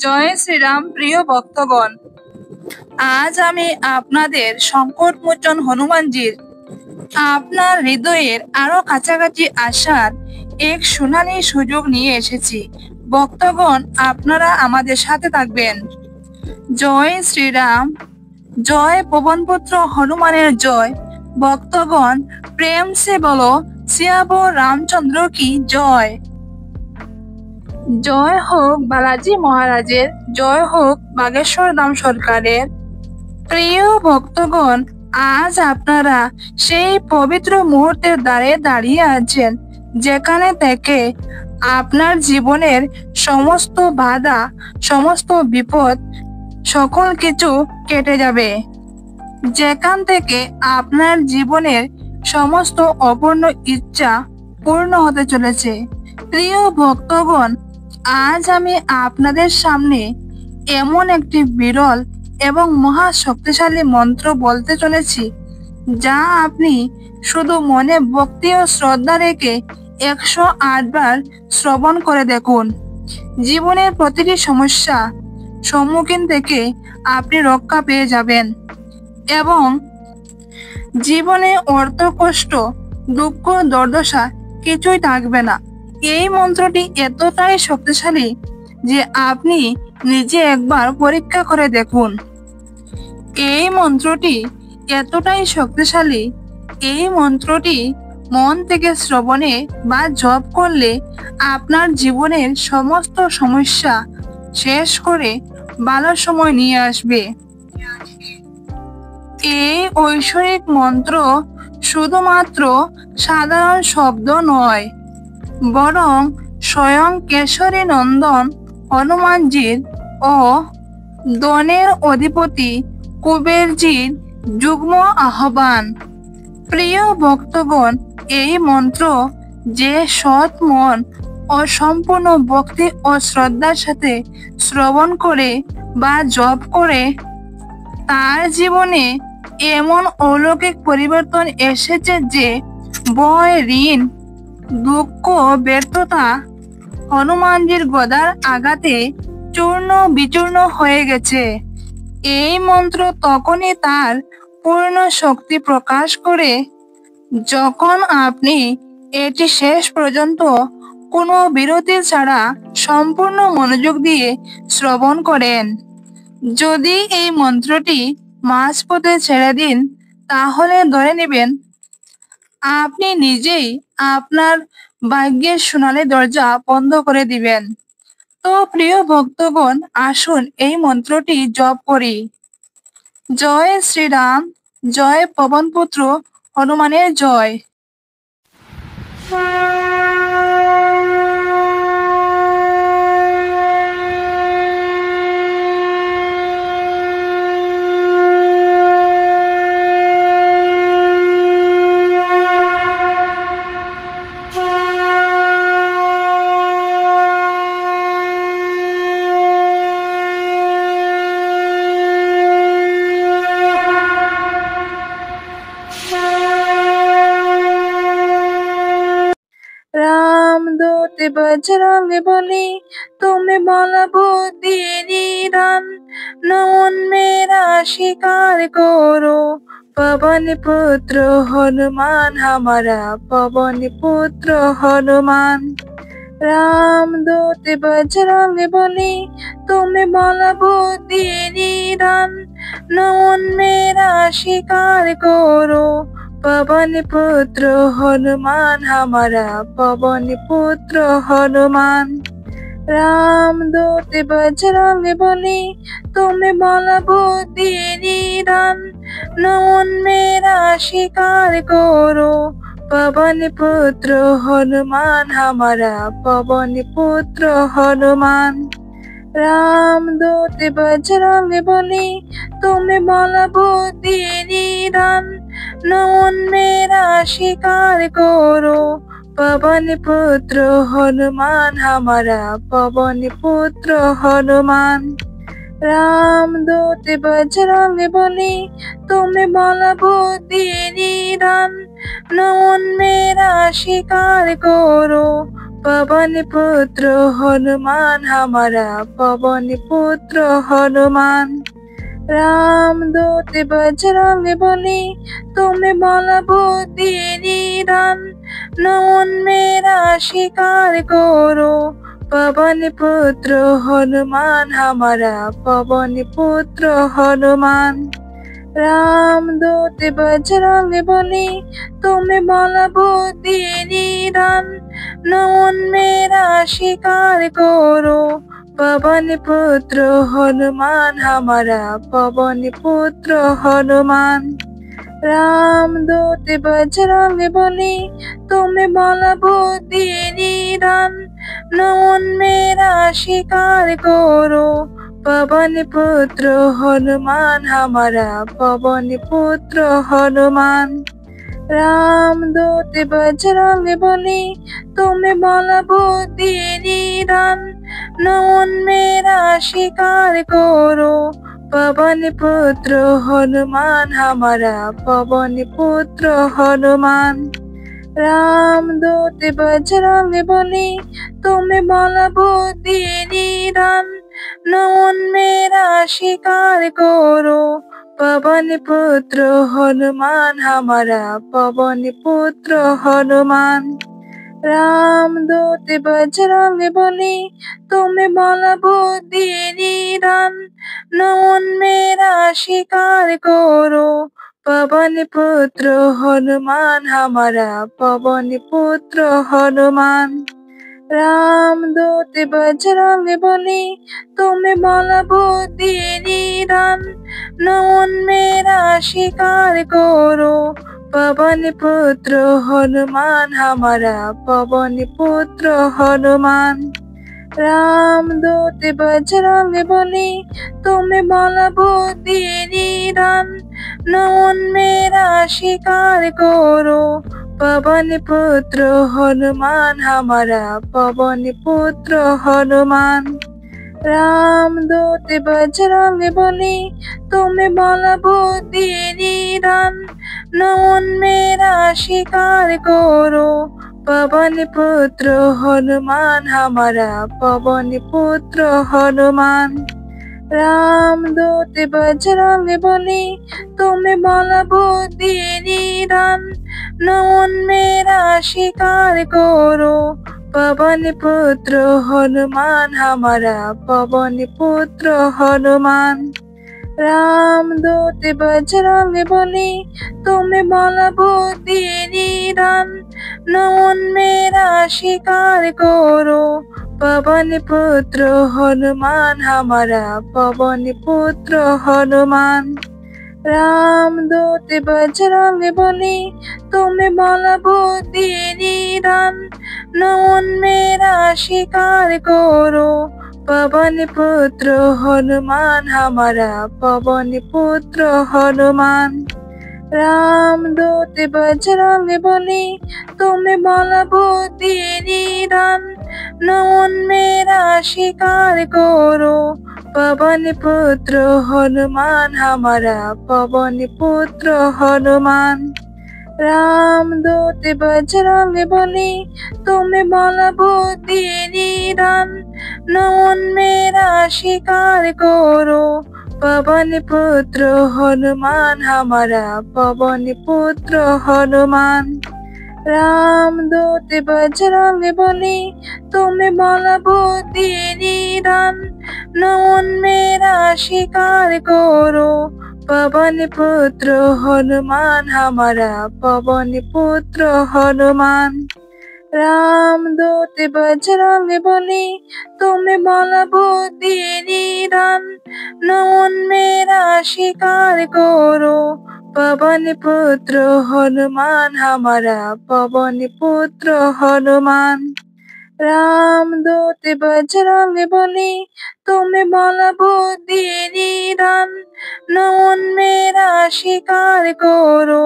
জয় শ্রীরাম। প্রিয় ভক্তগণ, আজ আমি আপনাদের সংকটমোচন হনুমানজির আপনার হৃদয়ের আরো কাছাকাছি আসার এক সোনালী সুযোগ নিয়ে এসেছি। ভক্তগণ, আপনারা আমাদের সাথে থাকবেন। জয় শ্রীরাম, জয় পবনপুত্র হনুমানের জয়। ভক্তগণ, প্রেম সে বলো সিয়াবর রামচন্দ্র কি জয়। জয় হোক বালাজি মহারাজের, জয় হোক বাগেশ্বর ধাম সরকারের। প্রিয় ভক্তগণ, আজ আপনারা সেই পবিত্র মুহূর্তের দ্বারে দাঁড়িয়ে আছেন, যেখানে থেকে আপনার জীবনের সমস্ত বাধা, সমস্ত বিপদ, সকল কিছু কেটে যাবে। যেখান থেকে আপনার জীবনের সমস্ত অপূর্ণ ইচ্ছা পূর্ণ হতে চলেছে। প্রিয় ভক্তগণ, আজ আমি আপনাদের সামনে এমন একটি বিরল এবং মহা শক্তিশালী মন্ত্র বলতে চলেছি, যা আপনি শুধু মনে ভক্তি ও শ্রদ্ধা রেখে 108 বার শ্রবণ করে দেখুন। জীবনের প্রতিটি সমস্যা সম্মুখীন থেকে আপনি রক্ষা পেয়ে যাবেন এবং জীবনে অর্থ, কষ্ট, দুঃখ, দুর্দশা কিছুই থাকবে না। এই মন্ত্রটি এতটাই শক্তিশালী যে আপনি নিজে একবার পরীক্ষা করে দেখুন। এই মন্ত্রটি এতটাই শক্তিশালী, এই মন্ত্রটি মন থেকে শ্রবণে বা জপ করলে আপনার জীবনের সমস্ত সমস্যা শেষ করে ভালো সময় নিয়ে আসবে। এই ঐশ্বরিক মন্ত্র শুধুমাত্র সাধারণ শব্দ নয়, বরং স্বয়ং কেশরী নন্দন হনুমানজির ও ধনের অধিপতি কুবেরজির যুগ্ম আহ্বান। প্রিয় ভক্তগণ, এই মন্ত্র যে সৎ মন ও সম্পূর্ণ ভক্তি ও শ্রদ্ধার সাথে শ্রবণ করে বা জপ করে, তার জীবনে এমন অলৌকিক পরিবর্তন এসেছে যে ভয়, ঋণ, দুঃখ, ব্যর্থতা হনুমানজির গদার আঘাতে চূর্ণ বিচূর্ণ হয়ে গেছে। এই মন্ত্র তখনই তার পূর্ণ শক্তি প্রকাশ করে যখন আপনি এটি শেষ পর্যন্ত কোনো বিরতি ছাড়া সম্পূর্ণ মনোযোগ দিয়ে শ্রবণ করেন। যদি এই মন্ত্রটি মাঝপথে ছেড়ে দিন, তাহলে ধরে নেবেন আপনি নিজেই আপনার ভাগ্যের সোনালী দরজা বন্ধ করে দিবেন। তো প্রিয় ভক্তগণ, আসুন এই মন্ত্রটি জপ করি। জয় শ্রীরাম, জয় পবনপুত্র হনুমানের জয়। রামদূত বজরং বলি, তুমি বলো বুদ্ধি নিদান, নমন মেরা স্বীকার করো, পবন পুত্র হনুমান हमारा, पवन पुत्र हनुमान। রামদূত বজরং বলি, তুমি বলো বুদ্ধি নিদান, নমন মেরা স্বীকার করো, पवन पुत्र हनुमान हमारा, पवन पुत्र हनुमान। রামদূত বজরং বলি, তুমি বলো বুদ্ধি নিদান, নমন মেরা স্বীকার করো, पवन पुत्र हनुमान हमारा, पवन पुत्र हनुमान। রামদূত বজরং বলি, তুমি বলো বুদ্ধি নিদান, নমন মেরা স্বীকার করো, पवन पुत्र हनुमान हमारा, पवन पुत्र हनुमान। রামদূত বজরং বলি, তুমি বলো বুদ্ধি নিদান, নমন মেরা স্বীকার করো, पवन पुत्र हनुमान हमारा पवन पुत्र हनुमान। राम दूत बजरंग बली तुम्हें बल बुद्धि निधान, नौन मेरा शिकार करो पवन पुत्र हनुमान हमारा पवन पुत्र हनुमान। राम दूत बजरंग बली तुम्हें बल बुद्धि निधान, नौन मेरा शिकार करो पवन पुत्र हनुमान हमारा पवन पुत्र हनुमान। राम दूत बजरंग बली तुम्हें बल बुद्धि निधान, नौन मेरा शिकार करो पवन पुत्र हनुमान हमारा पवन पुत्र हनुमान। राम दूत बजरंग बली तुम्हें बल बुद्धि निधान, नौन मेरा शिकार करो पवन पुत्र हनुमान हमारा पवन पुत्र हनुमान। राम दूत बजरंग बली तुम्हें बल बुद्धि निधान, नौन मेरा शिकार करो पवन पुत्र हनुमान हमारा पवन पुत्र हनुमान। राम दूत बजरंग बली तुम्हें बल बुद्धि निधान, नौन मेरा शिकार करो पवन पुत्र हनुमान हमारा पवन पुत्र हनुमान। राम दूत बजरंग बली तुम्हें बल बुद्धि निधान, नौन मेरा शिकार करो पवन पुत्र हनुमान हमारा पवन पुत्र हनुमान। राम दूत बजरंग बली तुम्हें बल बुद्धि निधान, नौन मेरा शिकार करो पवन पुत्र हनुमान हमारा पवन पुत्र हनुमान। राम दूत बजरंग बली तुम्हें बल बुद्धि निधान, नौन मेरा शिकार करो पवन पुत्र हनुमान हमारा पवन पुत्र हनुमान। राम दूत बजरंग बली तुम्हें बल बुद्धि निधान, नौन मेरा शिकार करो पवन पुत्र हनुमान हमारा पवन पुत्र हनुमान। राम दूत बजरंग बली तुम्हें बल बुद्धि निधान, नौन मेरा शिकार करो पवन पुत्र हनुमान हमारा पवन पुत्र हनुमान। राम दूत बजरंग बली तुम्हें बल बुद्धि निधान, नौन मेरा शिकार करो पवन पुत्र हनुमान हमारा पवन पुत्र हनुमान। राम दूत बजरंग बली तुम्हें बल बुद्धि निधान, नौन मेरा शिकार करो पवन पुत्र हनुमान हमारा पवन पुत्र हनुमान। राम दूत बजरंग बली तुम्हें बल बुद्धि निधान, नौन मेरा शिकार करो पवन पुत्र हनुमान हमारा पवन पुत्र हनुमान। राम दूत बजरंग बली तुम्हें बल बुद्धि निधान, नौन मेरा शिकार करो पवन पुत्र हनुमान हमारा पवन पुत्र हनुमान। राम दूत बजरंग बली तुम्हें बल बुद्धि निधान, नौन मेरा शिकार करो पवन पुत्र हनुमान हमारा पवन पुत्र हनुमान। राम दूत बजरंग बली तुम्हें बल बुद्धि निधान, नौन मेरा शिकार करो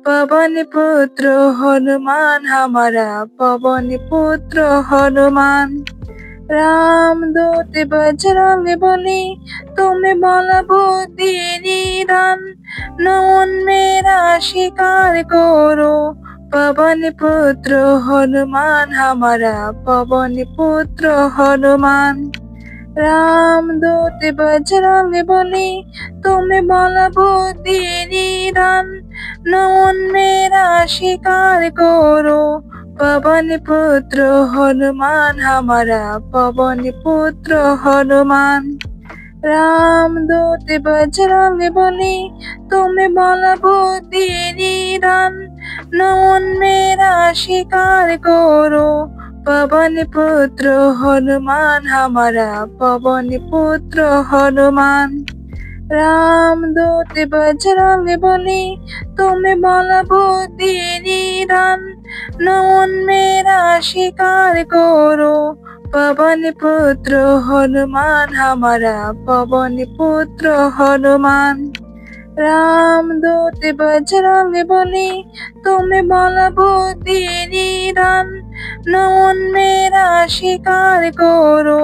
पवन पुत्र हनुमान हमारा पवन पुत्र हनुमान। राम दूत बजरंग बली तुम्हें बल बुद्धि निधान, नौन मेरा शिकार करो पवन पुत्र हनुमान हमारा पवन पुत्र हनुमान। राम दूत बजरंग बली तुम्हें बल बुद्धि निदान, नौन मेरा शिकार करो पवन पुत्र हनुमान हमारा पवन पुत्र हनुमान। राम दूत बजरंग बली तुम्हें बल बुद्धि निदान, नौन मेरा शिकार करो पवन पुत्र हनुमान हमारा पवन पुत्र हनुमान। राम दूत बजरंग बली तुम्हें बल बुद्धि निदान, नौन मेरा शिकार करो पवन पुत्र हनुमान हमारा पवन पुत्र हनुमान। राम दूत बजरंग बली तुम्हें बल बुद्धि निदान, नौन मेरा शिकार करो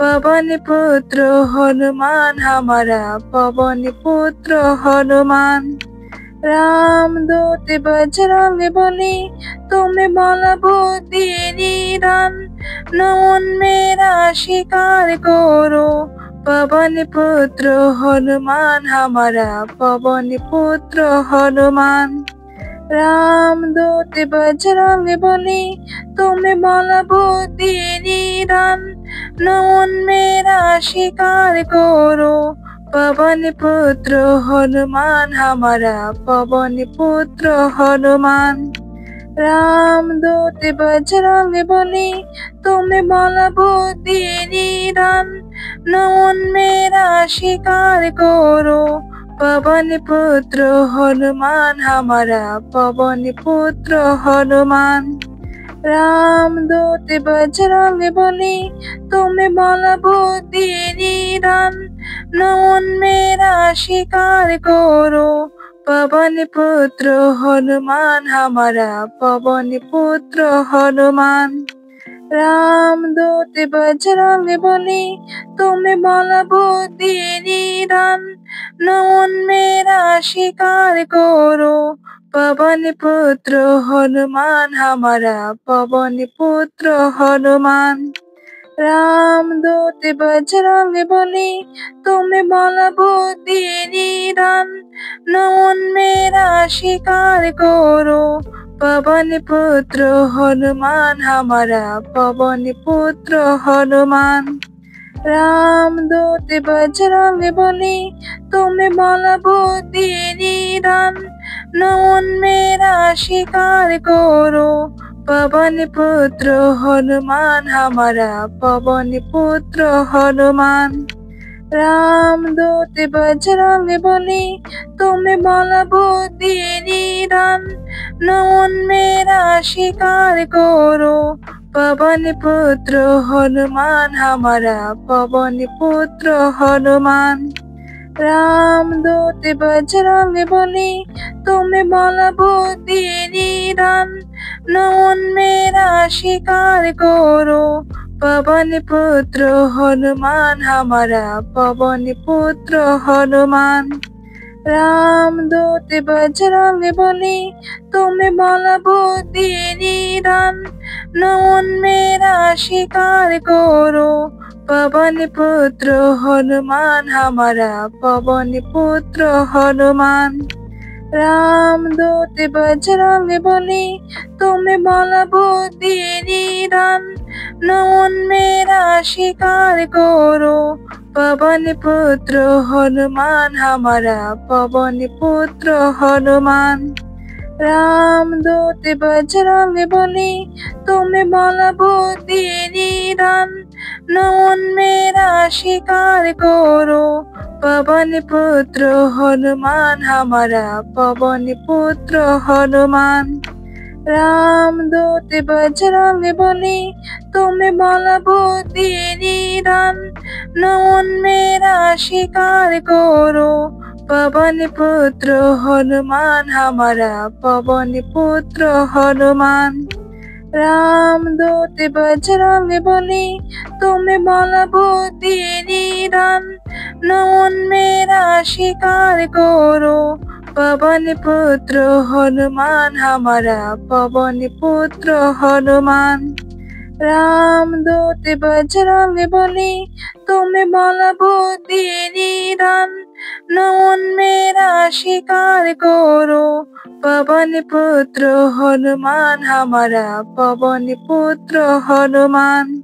पवन पुत्र हनुमान हमारा पवन पुत्र हनुमान। राम दूत बजरंग बली तुम्हें बल बुद्धि निदान, नौन मेरा शिकार करो पवन पुत्र हनुमान हमारा पवन पुत्र हनुमान। राम दूत बजरंग बली तुम्हें बल बुद्धि निदान, नौन मेरा शिकार करो पवन पुत्र हनुमान हमारा पवन पुत्र हनुमान। राम दूत बजरंग बली तुम्हें बल बुद्धि निदान, नौन मेरा शिकार करो पवन पुत्र हनुमान हमारा पवन पुत्र हनुमान। राम दूत बजरंग बली तुम्हें बल बुद्धि निदान, नौन मेरा शिकार करो पवन पुत्र हनुमान हमारा पवन पुत्र हनुमान। राम दूत बजरंग बली तुम्हें बल बुद्धि निदान, नौन मेरा शिकार करो पवन पुत्र हनुमान हमारा पवन पुत्र हनुमान। राम दूत बजरंग बली तुम्हें बल बुद्धि निदान, नौन मेरा शिकार करो पवन पुत्र हनुमान हमारा पवन पुत्र हनुमान। राम दूत बजरंग बली तुम्हें बल बुद्धि निदान, नौन मेरा शिकार करो पवन पुत्र हनुमान हमारा पवन पुत्र हनुमान। राम दूत बजरंग बली तुम्हें बल बुद्धि निदान, नौन मेरा शिकार करो पवन पुत्र हनुमान हमारा पवन पुत्र हनुमान। राम दूत बजरंग बली तुम्हें बल बुद्धि निदान, नौन मेरा शिकार करो पवन पुत्र हनुमान हमारा पवन पुत्र हनुमान। राम दूत बजरंग बली तुम्हें बल बुद्धि निदान, नौन मेरा शिकार करो पवन पुत्र हनुमान हमारा पवन पुत्र हनुमान। राम दूत बजरंग बली तुम्हें बल बुद्धि निदान, नौन मेरा शिकार करो पवन पुत्र हनुमान हमारा पवन पुत्र हनुमान। राम दूत बजरंग बली तुम्हें बल बुद्धि निदान, नौन मेरा शिकार करो पवन पुत्र हनुमान हमारा पवन पुत्र हनुमान। राम दूत बजरंग बली तुम्हें बल बुद्धि निदान, नौन मेरा शिकार करो पवन पुत्र हनुमान हमारा पवन पुत्र हनुमान। राम दूत बजरंग बली तुम्हें बल बुद्धि निदान, नौन मेरा शिकार करो पवन पुत्र हनुमान हमारा पवन पुत्र हनुमान। राम दूत बजरंग बली तुम्हें बल बुद्धि निधान। नमन मेरा शिकार करो पवन पुत्र हनुमान हमारा पवन पुत्र हनुमान।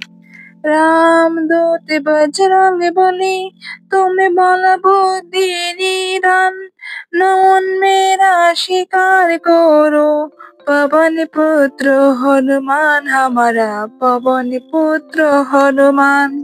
राम दूत बजरंग बली तुम्हें बल बुद्धि निधान। नमन मेरा शिकार करो पवन पुत्र हनुमान हमारा पवन पुत्र हनुमान।